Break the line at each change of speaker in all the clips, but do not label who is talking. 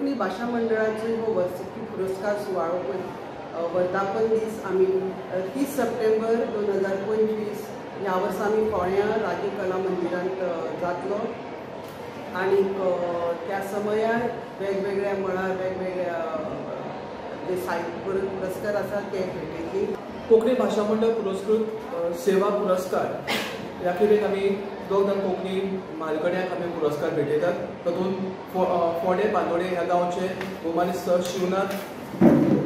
कोंकणी भाषा मंडळाचो हो वर्सुकी पुरस्कार सुवाळो वर्धापन दीस आमी 30 सप्टेंबर 2025 ह्या वर्सा आमी फोंड्या राज्य कला मंदिरांत जातलो आणि त्या समयार वेगवेगळ्या मळार वेगवेगळ्या जे साहित्य पुरस्कार आसात ते भेटयतली।
कोंकणी भाषा मंडळ पुरस्कृत सेवा पुरस्कार ह्या खेपेक आमी दोग जाण कोंकणी म्हालगड्यांक आमी पुरस्कार भेटयतात। तातूंत फोंडे बांदोडे ह्या गांवचे भौमानिस्त शिवनाथ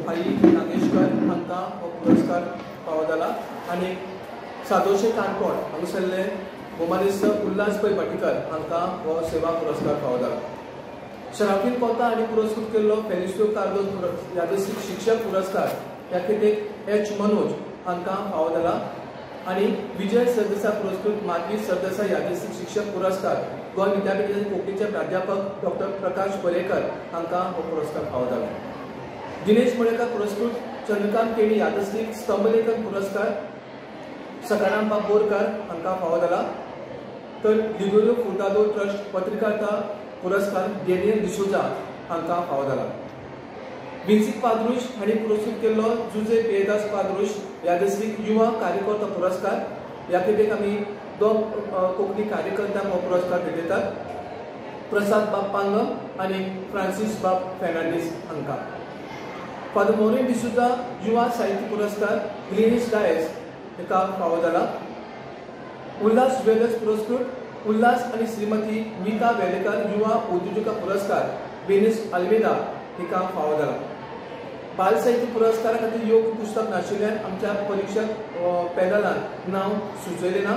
आई नागेशकर हांकां हो पुरस्कार फावो जाला आनी सातोशे काणकोण हांगासरले भौमानिस्त उल्हास पै भाटीकर हांकां हो सेवा पुरस्कार फावो जाला। शराफीन कोता हांणी पुरस्कृत केल्लो फेलिस्टो कार्दोज यादस्तीक शिक्षक पुरस्कार ह्या खेपेक एच मनोज हांकां फावो जाला आनी विजय सरदेसाय पुरस्कृत माधवी सरदेसाय यादस्तीक शिक्षक पुरस्कार गोंय विद्यापीठाचे कोंकणीचे प्राध्यापक डॉक्टर प्रकाश परेकर हांकां हो पुरस्कार फावो जाला। दिनेश मडेकर पुरस्कृत चंद्रकांत केणी यादस्तीक स्तंभलेखन पुरस्कार सकाराम बाब बोरकार हांकां फावो जाला। तर लिगोरियो फुर्तादो ट्रस्ट पत्रकारिता पुरस्कार डेनियल डिसोजा हांकां फावो जाला। विन्सिक पाद्रुश हांणी पुरस्कृत केल्लो जुजे पेदास पाद्रुश यादस्तीक युवा कार्यकर्ता पुरस्कार ह्या खेपेक आमी दोन कोंकणी कार्यकर्त्यांक हो पुरस्कार भेटयतात, प्रसाद बाब पांगम आनी फ्रांसीस बाब फेर्नांडीस हांकां। फादर मोरेन डिसोजा युवा साहित्य पुरस्कार ग्लिनिस डायस हाका फावो जाला। उल्हास ज्वेलर्स पुरस्कृत उल्हास आनी श्रीमती मीता वेलेकर युवा उद्योजका पुरस्कार वेनिस अल्मेदा हिका फावो जाला। बाल साहित्य पुरस्कारा खातीर योग्य पुस्तक नाशिल्ल्यान आमच्या परीक्षक पॅनलान नांव सुचयलें ना।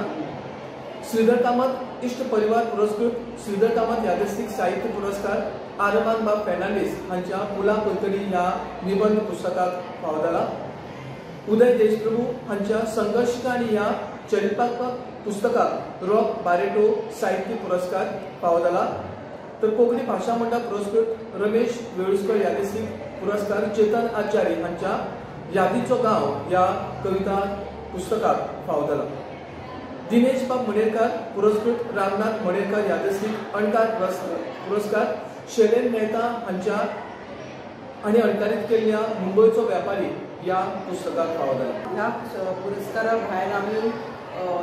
श्रीधर कामत इश्ट परिवार पुरस्कृत श्रीधर कामत यादस्तीक साहित्य पुरस्कार आरमान बाब फेर्नांडीस हांच्या मुला पैतणी ह्या निबंध पुस्तकाक फावो जाला। उदय देशप्रभू हांच्या संघर्ष आनी ह्या चरित्रात्मक पुस्तकाक रॉक बारेटो साहित्य पुरस्कार फावो जाला। तर कोंकणी भाषा मंडळ पुरस्कृत रमेश वेळुस्कर यादस्तीक पुरस्कार चेतन आचार्य हांच्या यादीचो गांव ह्या कविता पुस्तकाक फावो जाला। दिनेश बाब मणेरकार पुरस्कृत रामनाथ मणेरकर यादस्तीक अणकार पुरस्कार शैलेन मेहता हांच्या आनी अणकारीत केल्ल्या मुंबयचो व्यापारी ह्या पुस्तकाक फावो जाला।
ह्या पुरस्कारा भायर आमी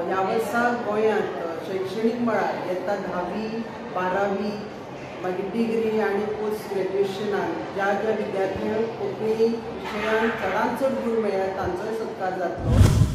ह्या वर्सा गोंयांत शैक्षणीक मळार येता 10वी 12वी मागीर डिग्री आनी पोस्ट ग्रॅज्युएशनान ज्या ज्या विद्यार्थ्यांक कोंकणी विशयांत चडांत चड गूण मेळ्ळ्यात तांचोय सत्कार जातलो।